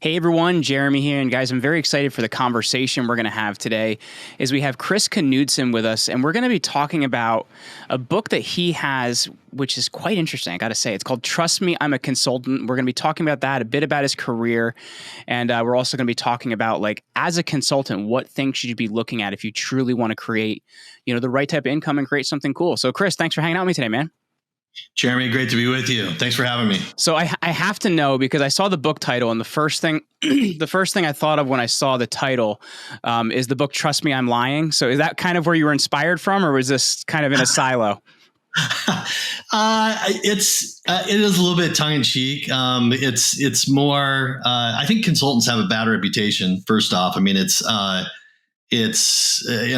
Hey everyone, Jeremy here, and guys, I'm very excited for the conversation we're going to have today. Is we have Chris Knudsen with us, and we're going to be talking about a book that he has, which is quite interesting. I got to say, it's called "Trust Me, I'm a Consultant." We're going to be talking about that, a bit about his career, and we're also going to be talking about, like, as a consultant, what things should you be looking at if you truly want to create, the right type of income and create something cool. So, Chris, thanks for hanging out with me today, man. Jeremy, great to be with you. Thanks for having me. So I have to know, because I saw the book title, and the first thing I thought of when I saw the title is the book "Trust Me, I'm Lying." So is that kind of where you were inspired from, or was this kind of in a silo? It is a little bit tongue in cheek. It's more. I think consultants have a bad reputation. First off, I mean it's and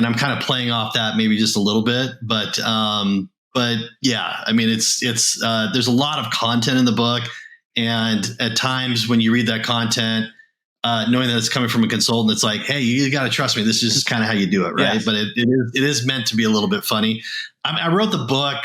I'm kind of playing off that maybe just a little bit, but yeah, I mean, it's there's a lot of content in the book. And at times when you read that content, knowing that it's coming from a consultant, it's like, hey, you got to trust me. This is just kind of how you do it. Right. Yes. But it is meant to be a little bit funny. I wrote the book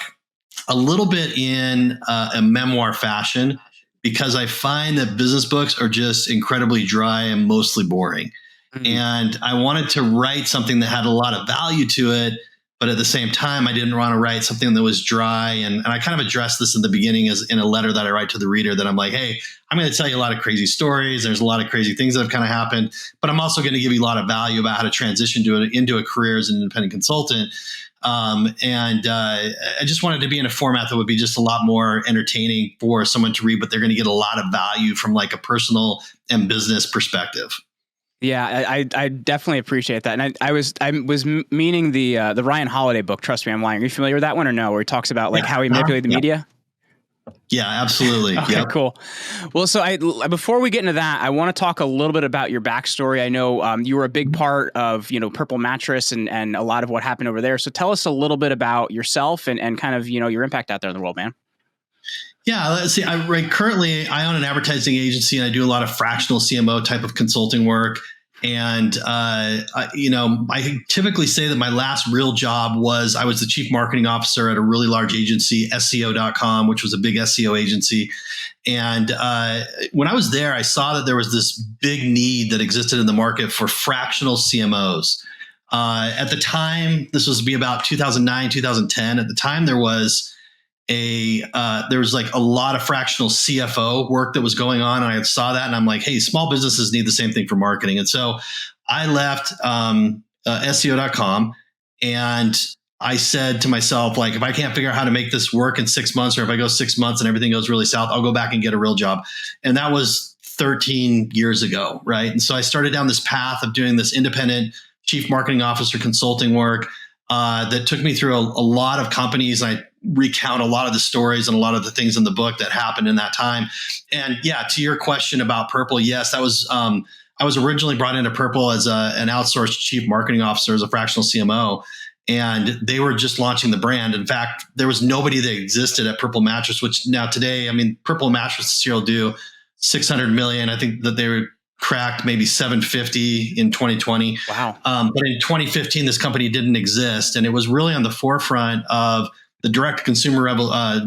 a little bit in a memoir fashion, because I find that business books are just incredibly dry and mostly boring. Mm-hmm. And I wanted to write something that had a lot of value to it. But at the same time, I didn't want to write something that was dry. And I kind of addressed this in the beginning as in a letter that I write to the reader, that I'm like, hey, I'm going to tell you a lot of crazy stories. There's a lot of crazy things that have kind of happened, but I'm also going to give you a lot of value about how to transition into a career as an independent consultant. I just wanted to be in a format that would be just a lot more entertaining for someone to read, but they're going to get a lot of value from like a personal and business perspective. Yeah, I definitely appreciate that. And I was meaning the Ryan Holiday book, "Trust Me, I'm Lying." Are you familiar with that one or no? Where he talks about like how he manipulated the media? Yeah, absolutely. Okay, yep. Cool. Well, so before we get into that, I want to talk a little bit about your backstory. I know you were a big part of Purple Mattress and a lot of what happened over there. So tell us a little bit about yourself and kind of your impact out there in the world, man. Yeah, let's see. Currently, I own an advertising agency, and I do a lot of fractional CMO type of consulting work. And I typically say that my last real job was I was the chief marketing officer at a really large agency, SEO.com, which was a big SEO agency. And when I was there, I saw that there was this big need that existed in the market for fractional CMOs. At the time, this was be about 2009, 2010. At the time, there was like a lot of fractional CFO work that was going on. And I saw that and I'm like, hey, small businesses need the same thing for marketing. And so I left SEO.com, and I said to myself, like, if I can't figure out how to make this work in 6 months, or if I go 6 months and everything goes really south, I'll go back and get a real job. And that was 13 years ago. Right. And so I started down this path of doing this independent chief marketing officer consulting work that took me through a lot of companies. I recount a lot of the stories and a lot of the things in the book that happened in that time. And yeah, to your question about Purple, yes, that was I was originally brought into Purple as an outsourced chief marketing officer, as a fractional CMO, and they were just launching the brand. In fact, there was nobody that existed at Purple Mattress, which now today, I mean, Purple Mattress this year will do 600 million. I think that they were cracked maybe 750 in 2020. Wow. But in 2015, this company didn't exist. And it was really on the forefront of the direct consumer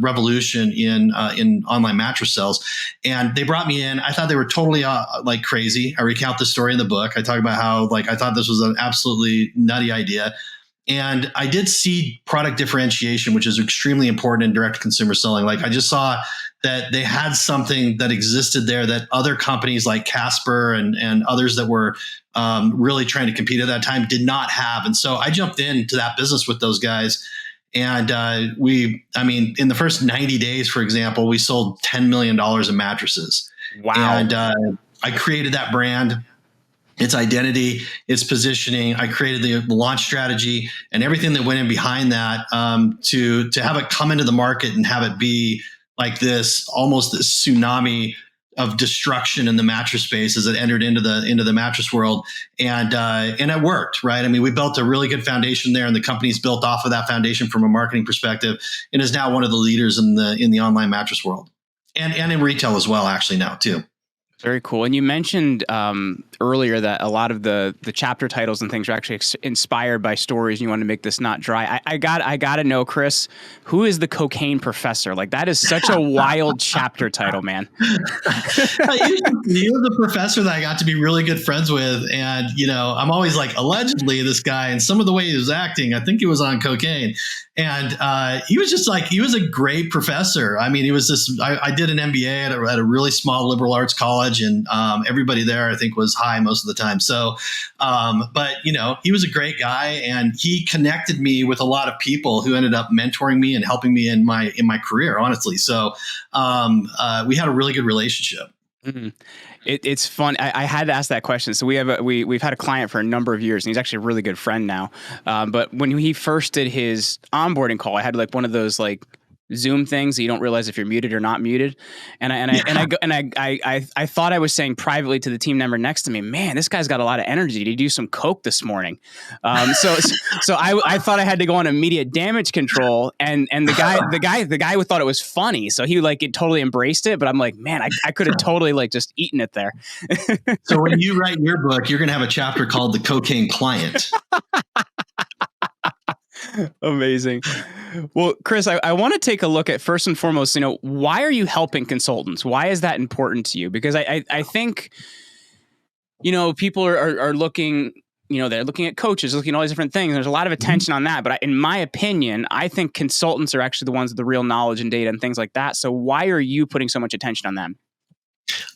revolution in online mattress sales. And they brought me in. I thought they were totally like crazy. I recount the story in the book. I talk about how I thought this was an absolutely nutty idea. And I did see product differentiation, which is extremely important in direct consumer selling. Like, I just saw that they had something that existed there that other companies like Casper and others that were really trying to compete at that time did not have. And so I jumped into that business with those guys. And in the first 90 days, for example, we sold $10 million in mattresses. Wow. And I created that brand, its identity, its positioning. I created the launch strategy and everything that went in behind that to have it come into the market and have it be like this tsunami of destruction in the mattress space as it entered into the mattress world. And it worked, right? I mean, we built a really good foundation there, and the company's built off of that foundation from a marketing perspective, and is now one of the leaders in the online mattress world, and in retail as well, actually, now too. Very cool. And you mentioned earlier that a lot of the chapter titles and things are actually inspired by stories. And you want to make this not dry. I got to know, Chris, who is the cocaine professor? Like, that is such a wild chapter title, man. He was the professor that I got to be really good friends with. And, I'm always like, allegedly this guy, and some of the way he was acting, I think he was on cocaine. And he was just like, he was a great professor. I mean, he was this, I did an MBA at a really small liberal arts college, and everybody there, I think, was high most of the time. So, but, he was a great guy, and he connected me with a lot of people who ended up mentoring me and helping me in my career, honestly. So we had a really good relationship. Mm-hmm. It's fun. I had to ask that question. So we've had a client for a number of years, and he's actually a really good friend now. But when he first did his onboarding call, I had like one of those like Zoom things that you don't realize if you're muted or not muted. And I thought I was saying privately to the team member next to me, man, this guy's got a lot of energy. Did he do some coke this morning? So I thought I had to go on immediate damage control, and the guy thought it was funny. So he like it totally embraced it, but I'm like, man, I could have totally like just eaten it there. So when you write your book, you're going to have a chapter called The Cocaine Client. Amazing. Well, Chris, I want to take a look at, first and foremost, why are you helping consultants? Why is that important to you? Because I think, people are looking, they're looking at coaches, looking at all these different things. There's a lot of attention on that. But in my opinion, I think consultants are actually the ones with the real knowledge and data and things like that. So why are you putting so much attention on them?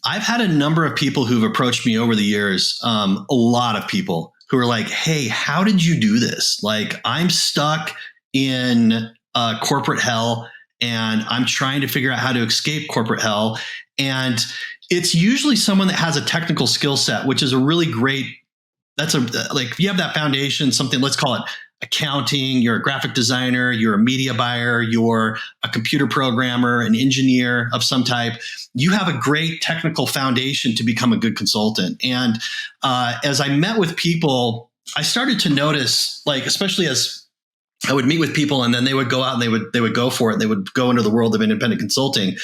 I've had a number of people who've approached me over the years, a lot of people who are like, hey, how did you do this? Like, I'm stuck in corporate hell, and I'm trying to figure out how to escape corporate hell. And it's usually someone that has a technical skill set, which is a really great, if you have that foundation, something, let's call it accounting, you're a graphic designer, you're a media buyer, you're a computer programmer, an engineer of some type, you have a great technical foundation to become a good consultant. And as I met with people, I started to notice, like, especially as I would meet with people and then they would go out and they would go for it. And they would go into the world of independent consulting.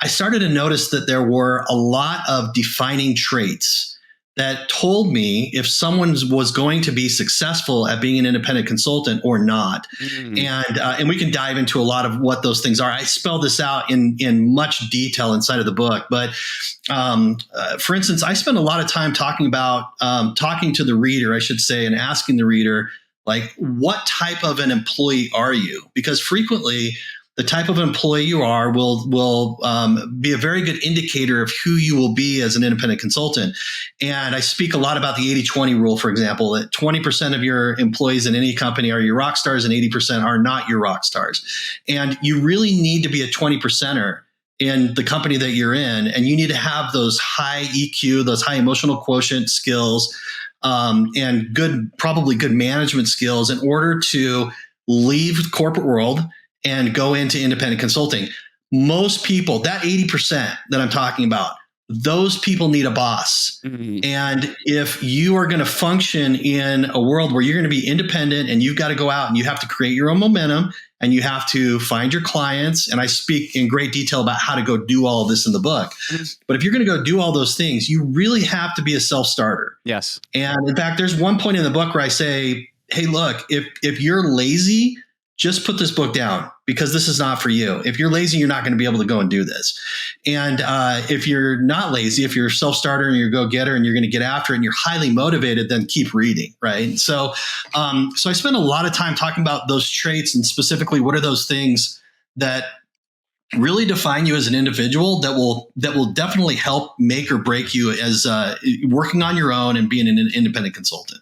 I started to notice that there were a lot of defining traits that told me if someone was going to be successful at being an independent consultant or not. And we can dive into a lot of what those things are. I spell this out in much detail inside of the book. But for instance, I spend a lot of time talking to the reader, I should say, and asking the reader, like, what type of an employee are you? Because frequently, the type of employee you are will be a very good indicator of who you will be as an independent consultant. And I speak a lot about the 80-20 rule, for example, that 20% of your employees in any company are your rock stars and 80% are not your rock stars. And you really need to be a 20%er in the company that you're in. And you need to have those high EQ, those high emotional quotient skills, and probably good management skills in order to leave the corporate world and go into independent consulting. Most people, that 80% that I'm talking about, those people need a boss. Mm-hmm. And if you are going to function in a world where you're going to be independent and you've got to go out and you have to create your own momentum and you have to find your clients, and I speak in great detail about how to go do all of this in the book. Mm-hmm. But if you're going to go do all those things, you really have to be a self-starter. Yes. And in fact, there's one point in the book where I say, hey, look, if you're lazy, just put this book down because this is not for you. If you're lazy, you're not going to be able to go and do this. And if you're not lazy, if you're a self-starter and you're a go-getter and you're going to get after it and you're highly motivated, then keep reading, right? So I spend a lot of time talking about those traits and specifically what are those things that really define you as an individual that will definitely help make or break you as working on your own and being an independent consultant.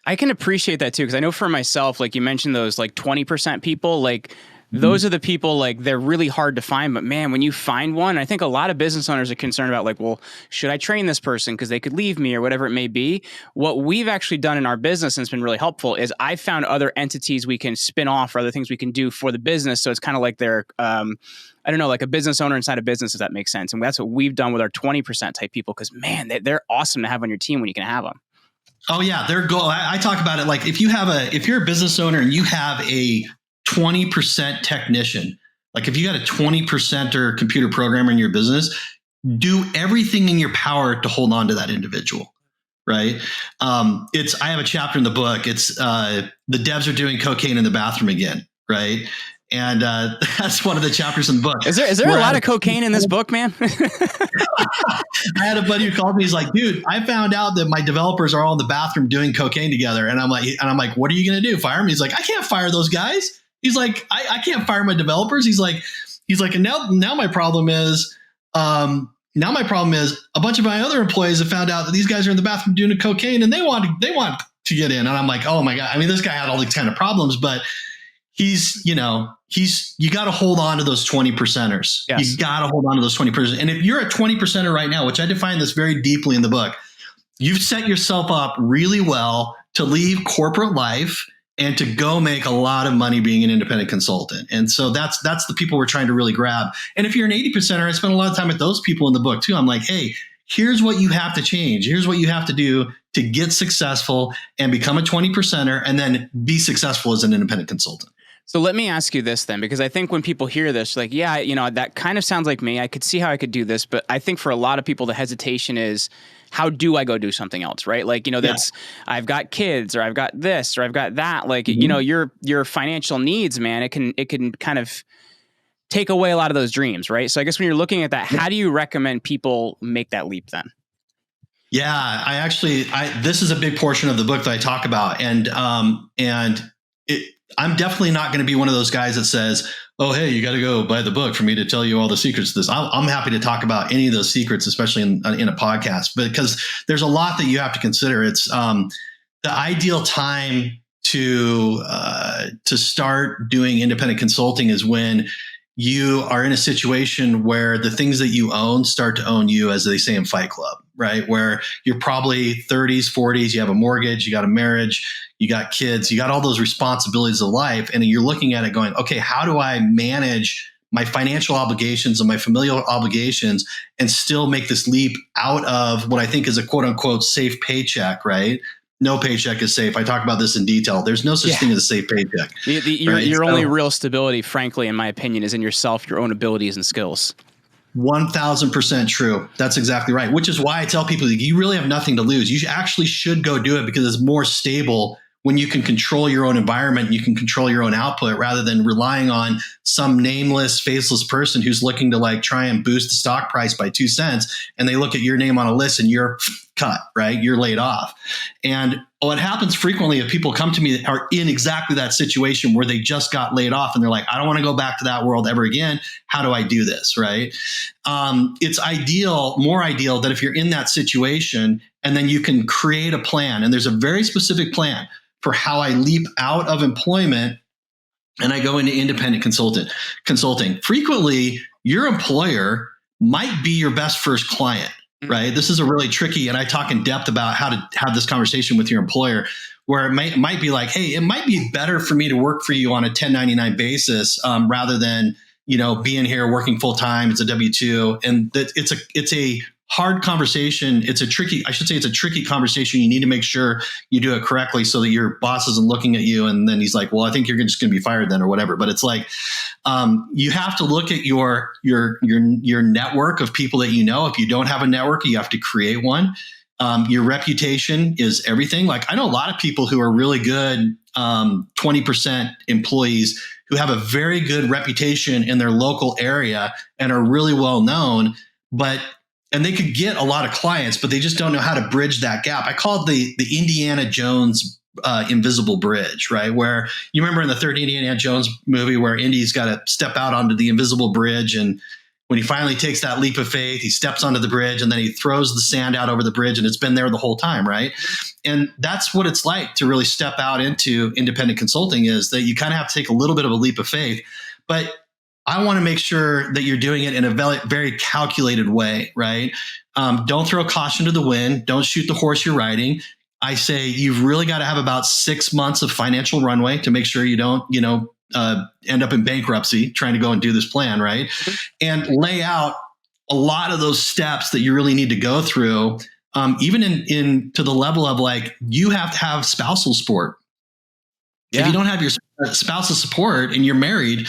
I can appreciate that too, because I know for myself, like you mentioned, those like 20% people, like those are the people, like they're really hard to find. But man, when you find one, I think a lot of business owners are concerned about like, well, should I train this person because they could leave me or whatever it may be. What we've actually done in our business, and it's been really helpful, is I found other entities we can spin off or other things we can do for the business. So it's kind of like they're, I don't know, like a business owner inside a business, if that makes sense. And that's what we've done with our 20% type people, because man, they're awesome to have on your team when you can have them. Oh yeah, their goal. I talk about it like if you're a business owner and you have a 20% technician, like if you got a 20%er computer programmer in your business, do everything in your power to hold on to that individual. Right. I have a chapter in the book. It's the devs are doing cocaine in the bathroom again. Right. And that's one of the chapters in the book. Is there a lot of cocaine in this book, man? I had a buddy who called me. He's like, dude, I found out that my developers are all in the bathroom doing cocaine together. And I'm like, what are you going to do? Fire me? He's like, I can't fire those guys. He's like, I can't fire my developers. He's like, and now my problem is, a bunch of my other employees have found out that these guys are in the bathroom doing cocaine and they want to get in. And I'm like, oh my God. I mean, this guy had all these kind of problems, but you got to hold on to those 20%ers. Yes. You got to hold on to those 20%. And if you're a 20%er right now, which I define this very deeply in the book, you've set yourself up really well to leave corporate life and to go make a lot of money being an independent consultant. And so that's the people we're trying to really grab. And if you're an 80%er, I spend a lot of time with those people in the book too. I'm like, hey, here's what you have to change. Here's what you have to do to get successful and become a 20%er and then be successful as an independent consultant. So let me ask you this then, because I think when people hear this, like, yeah, that kind of sounds like me. I could see how I could do this, but I think for a lot of people, the hesitation is, how do I go do something else, right? Like, I've got kids, or I've got this, or I've got that. Like, your financial needs, man, it can kind of take away a lot of those dreams, right? So I guess when you're looking at that, how do you recommend people make that leap then? Yeah, this is a big portion of the book that I talk about, and I'm definitely not going to be one of those guys that says, oh, hey, you got to go buy the book for me to tell you all the secrets to this. I'm happy to talk about any of those secrets, especially in a podcast, because there's a lot that you have to consider. It's the ideal time to start doing independent consulting is when you are in a situation where the things that you own start to own you, as they say in Fight Club, right? Where you're probably 30s, 40s, you have a mortgage, you got a marriage, you got kids, you got all those responsibilities of life. And you're looking at it going, okay, how do I manage my financial obligations and my familial obligations and still make this leap out of what I think is a quote unquote safe paycheck, right? No paycheck is safe. I talk about this in detail. There's no such thing as a safe paycheck. Your only real stability, frankly, in my opinion, is in yourself, your own abilities and skills. 1000% true. That's exactly right. Which is why I tell people that you really have nothing to lose. You actually should go do it because it's more stable when you can control your own environment and you can control your own output rather than relying on some nameless, faceless person who's looking to try and boost the stock price by 2 cents. And they look at your name on a list and you're cut, right? You're laid off. And what happens frequently if people come to me that are in exactly that situation where they just got laid off and they're like, I don't want to go back to that world ever again. How do I do this? Right. It's more ideal that if you're in that situation and then you can create a plan, and there's a very specific plan for how I leap out of employment and I go into independent consulting. Frequently, your employer might be your best first client, right? This is a really tricky, and I talk in depth about how to have this conversation with your employer, where it might be like, hey, it might be better for me to work for you on a 1099 basis rather than being here working full time. It's a W-2, and that it's a hard conversation. It's a tricky conversation. You need to make sure you do it correctly so that your boss isn't looking at you and then he's like, well, I think you're just going to be fired then or whatever. But it's like, you have to look at your network of people that you know. If you don't have a network, you have to create one. Your reputation is everything. Like, I know a lot of people who are really good 20% employees who have a very good reputation in their local area and are really well known, and they could get a lot of clients, but they just don't know how to bridge that gap. I call it the Indiana Jones invisible bridge, right? Where you remember in the third Indiana Jones movie where Indy's got to step out onto the invisible bridge. And when he finally takes that leap of faith, he steps onto the bridge and then he throws the sand out over the bridge and it's been there the whole time, right? And that's what it's like to really step out into independent consulting, is that you kind of have to take a little bit of a leap of faith. But I want to make sure that you're doing it in a very, very calculated way, right? Don't throw caution to the wind. Don't shoot the horse you're riding. I say you've really got to have about 6 months of financial runway to make sure you don't, end up in bankruptcy trying to go and do this plan, right? And lay out a lot of those steps that you really need to go through, even in to the level of you have to have spousal support. Yeah. If you don't have your spouse's support and you're married,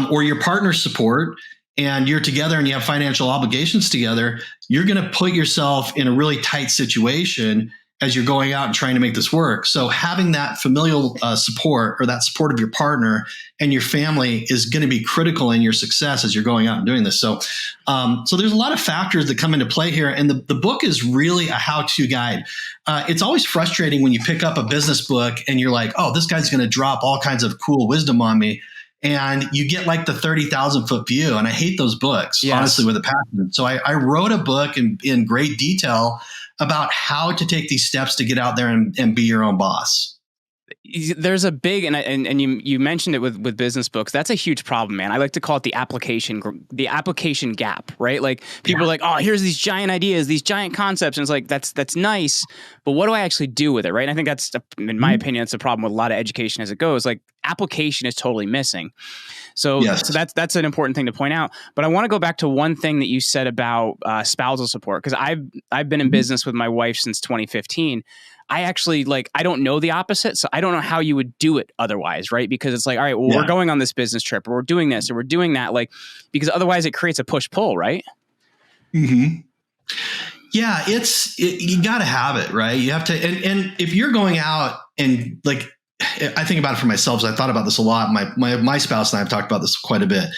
or your partner's support, and you're together and you have financial obligations together, you're going to put yourself in a really tight situation as you're going out and trying to make this work. So having that familial support, or that support of your partner and your family, is going to be critical in your success as you're going out and doing this. So there's a lot of factors that come into play here. And the book is really a how-to guide. It's always frustrating when you pick up a business book and you're like, oh, this guy's going to drop all kinds of cool wisdom on me. And you get like the 30,000 foot view. And I hate those books, honestly, with a passion. So I wrote a book in great detail about how to take these steps to get out there and be your own boss. There's a big, and you mentioned it with business books. That's a huge problem, man. I like to call it the application gap, right? Like people are like, oh, here's these giant ideas, these giant concepts. And it's like, that's nice, but what do I actually do with it? Right. And I think that's, in my opinion, that's a problem with a lot of education as it goes. Like application is totally missing. So that's an important thing to point out. But I want to go back to one thing that you said about spousal support, because I've been in business with my wife since 2015. I actually I don't know the opposite. So I don't know how you would do it otherwise, right? Because it's like, all right, well, we're going on this business trip, or we're doing this, or we're doing that, because otherwise it creates a push-pull, right? Mm-hmm. Yeah, you got to have it, right? You have to, and if you're going out and I think about it for myself, so I thought about this a lot. My spouse and I have talked about this quite a bit.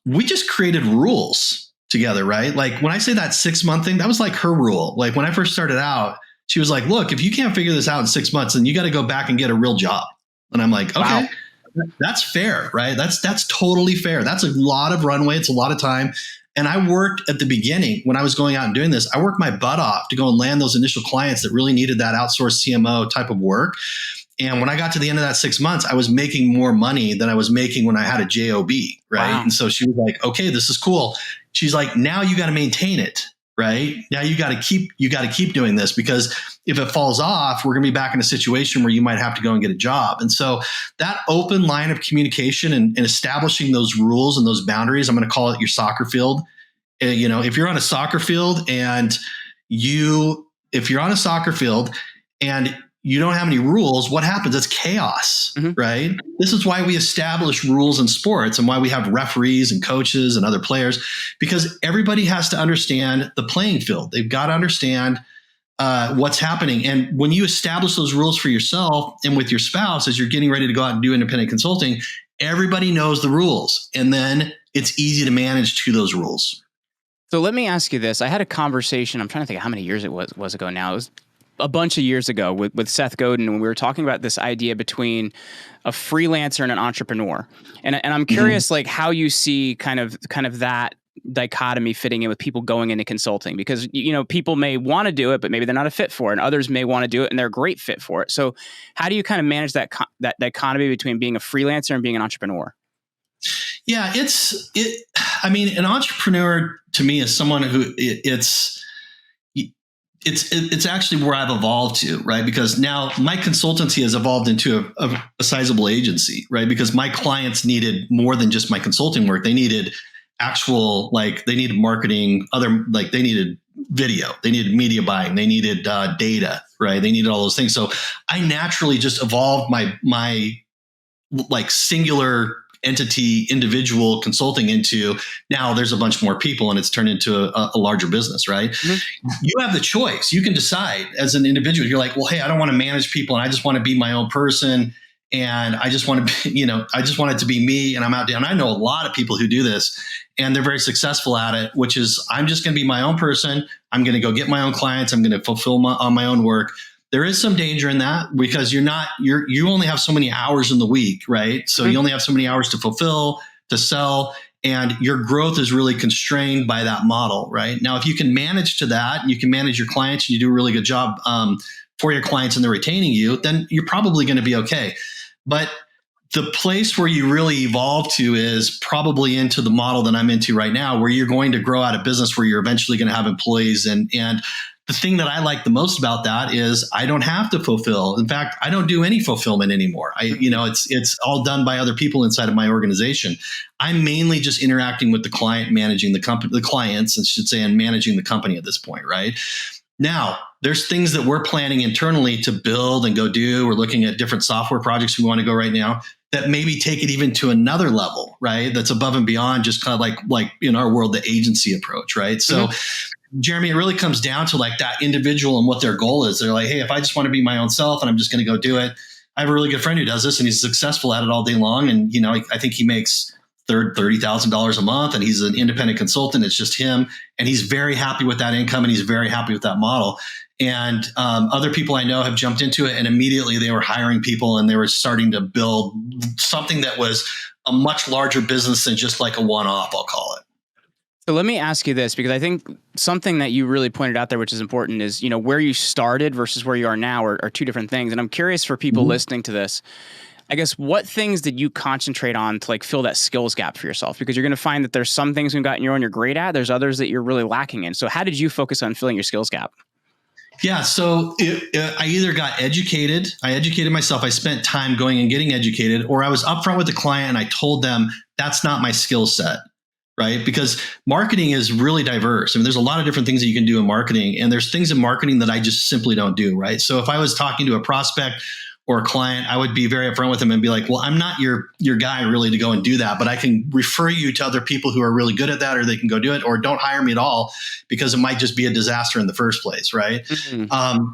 We just created rules together, right? Like when I say that 6-month thing, that was like her rule. Like when I first started out, she was like, look, if you can't figure this out in 6 months, then you got to go back and get a real job. And I'm like, okay, that's fair, right? That's totally fair. That's a lot of runway. It's a lot of time. And I worked at the beginning when I was going out and doing this. I worked my butt off to go and land those initial clients that really needed that outsourced CMO type of work. And when I got to the end of that 6 months, I was making more money than I was making when I had a JOB, right? Wow. And so she was like, okay, this is cool. She's like, now you got to maintain it, right? Now you got to keep doing this, because if it falls off, we're going to be back in a situation where you might have to go and get a job. And so that open line of communication and establishing those rules and those boundaries, I'm going to call it your soccer field. If you're on a soccer field and if you're on a soccer field and you don't have any rules, what happens? It's chaos, right? This is why we establish rules in sports and why we have referees and coaches and other players, because everybody has to understand the playing field. They've got to understand what's happening. And when you establish those rules for yourself and with your spouse, as you're getting ready to go out and do independent consulting, everybody knows the rules. And then it's easy to manage to those rules. So let me ask you this. I had a conversation, I'm trying to think of how many years it was ago now. It was a bunch of years ago with Seth Godin, when we were talking about this idea between a freelancer and an entrepreneur. And I'm curious, how you see kind of that dichotomy fitting in with people going into consulting, because, people may want to do it, but maybe they're not a fit for it. And others may want to do it and they're a great fit for it. So how do you kind of manage that dichotomy between being a freelancer and being an entrepreneur? Yeah, an entrepreneur to me is someone who it's actually where I've evolved to, right? Because now my consultancy has evolved into a sizable agency, right? Because my clients needed more than just my consulting work. They needed actual, they needed marketing, they needed video, they needed media buying, they needed data, right? They needed all those things. So I naturally just evolved my singular entity, individual consulting into, now there's a bunch more people and it's turned into a larger business, right? Mm-hmm. You have the choice. You can decide as an individual. You're like, well, hey, I don't want to manage people and I just want to be my own person. And I just want to be, I just want it to be me. And I'm out there. And I know a lot of people who do this and they're very successful at it, which is, I'm just going to be my own person. I'm going to go get my own clients. I'm going to fulfill my own work. There is some danger in that, because you only have so many hours in the week, right? So you only have so many hours to fulfill, to sell, and your growth is really constrained by that model, right? Now, if you can manage to that, and you can manage your clients, and you do a really good job for your clients and they're retaining you, then you're probably going to be okay. But the place where you really evolve to is probably into the model that I'm into right now, where you're going to grow out a business where you're eventually going to have employees. And the thing that I like the most about that is I don't have to fulfill. In fact, I don't do any fulfillment anymore. It's all done by other people inside of my organization. I'm mainly just interacting with the client, managing the company, the clients, I should say, and managing the company at this point, right? Now, there's things that we're planning internally to build and go do. We're looking at different software projects we want to go right now that maybe take it even to another level, right? That's above and beyond just kind of like in our world, the agency approach, right? So, Jeremy, it really comes down to like that individual and what their goal is. They're like, hey, if I just want to be my own self and I'm just going to go do it. I have a really good friend who does this and he's successful at it all day long. And, I think he makes $30,000 a month and he's an independent consultant. It's just him. And he's very happy with that income and he's very happy with that model. And other people I know have jumped into it and immediately they were hiring people and they were starting to build something that was a much larger business than just like a one-off, I'll call it. So let me ask you this, because I think something that you really pointed out there, which is important, is, where you started versus where you are now are two different things. And I'm curious for people listening to this, I guess, what things did you concentrate on to like fill that skills gap for yourself? Because you're going to find that there's some things you've gotten your own you're great at. There's others that you're really lacking in. So how did you focus on filling your skills gap? Yeah. So I either got educated, I educated myself, I spent time going and getting educated, or I was upfront with the client and I told them that's not my skill set. Right? Because marketing is really diverse. I mean, there's a lot of different things that you can do in marketing, and there's things in marketing that I just simply don't do. Right? So if I was talking to a prospect or a client, I would be very upfront with them and be like, well, I'm not your guy really to go and do that, but I can refer you to other people who are really good at that, or they can go do it, or don't hire me at all because it might just be a disaster in the first place. Right?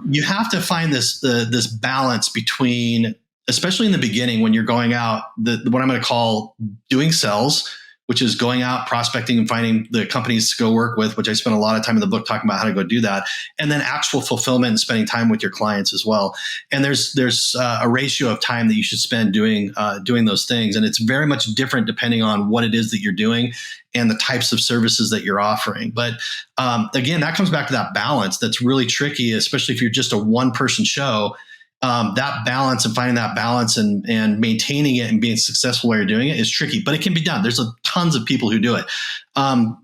You have to find this balance between, especially in the beginning when you're going out, what I'm going to call doing sales, which is going out, prospecting and finding the companies to go work with, which I spent a lot of time in the book talking about how to go do that. And then actual fulfillment and spending time with your clients as well. And there's a ratio of time that you should spend doing those things. And it's very much different depending on what it is that you're doing and the types of services that you're offering. But again, that comes back to that balance that's really tricky, especially if you're just a one-person show. That balance and finding that balance and maintaining it and being successful while you're doing it is tricky, but it can be done. There's tons of people who do it.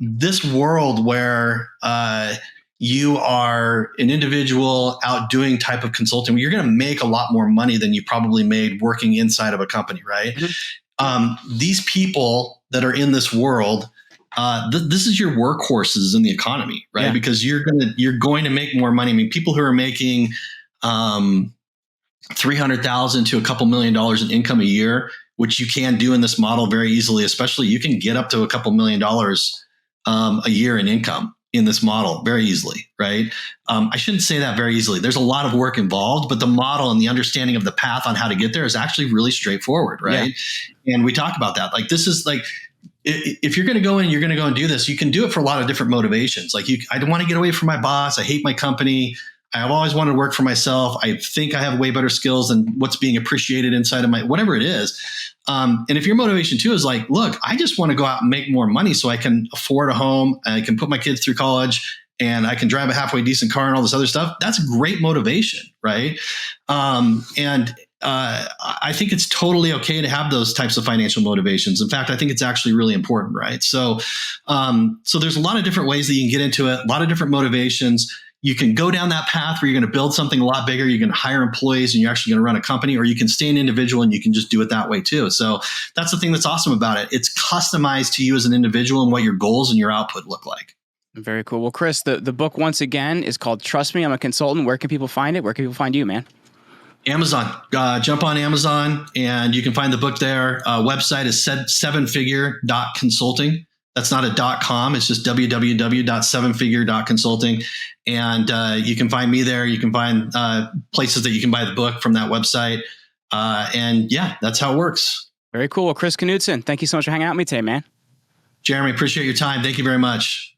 This world where you are an individual out doing type of consulting, you're going to make a lot more money than you probably made working inside of a company, right? These people that are in this world, this is your workhorses in the economy, right? Yeah. Because you're going to make more money. I mean, people who are making $300,000 to a couple $1 million in income a year, which you can do in this model very easily. Especially, you can get up to a couple $1 million a year in income in this model very easily, right? I shouldn't say that very easily. There's a lot of work involved, but the model and the understanding of the path on how to get there is actually really straightforward, right? Yeah. And we talk about that. Like, this is like, if you're going to go in, you're going to go and do this, you can do it for a lot of different motivations. Like, I don't want to get away from my boss. I hate my company. I've always wanted to work for myself. I think I have way better skills than what's being appreciated inside of my, whatever it is. And if your motivation too is like, look, I just want to go out and make more money so I can afford a home, I can put my kids through college, and I can drive a halfway decent car and all this other stuff. That's great motivation, right? I think it's totally okay to have those types of financial motivations. In fact, I think it's actually really important, right? So there's a lot of different ways that you can get into it, a lot of different motivations. You can go down that path where you're going to build something a lot bigger. You're going to hire employees and you're actually going to run a company, or you can stay an individual and you can just do it that way too. So that's the thing that's awesome about it. It's customized to you as an individual and what your goals and your output look like. Very cool. Well, Chris, the book once again is called Trust Me, I'm a Consultant. Where can people find it? Where can people find you, man? Amazon. Jump on Amazon and you can find the book there. Website is sevenfigure.consulting. That's not a .com. It's just www.sevenfigure.consulting. And you can find me there. You can find places that you can buy the book from that website. And yeah, that's how it works. Very cool. Well, Chris Knudsen, thank you so much for hanging out with me today, man. Jeremy, appreciate your time. Thank you very much.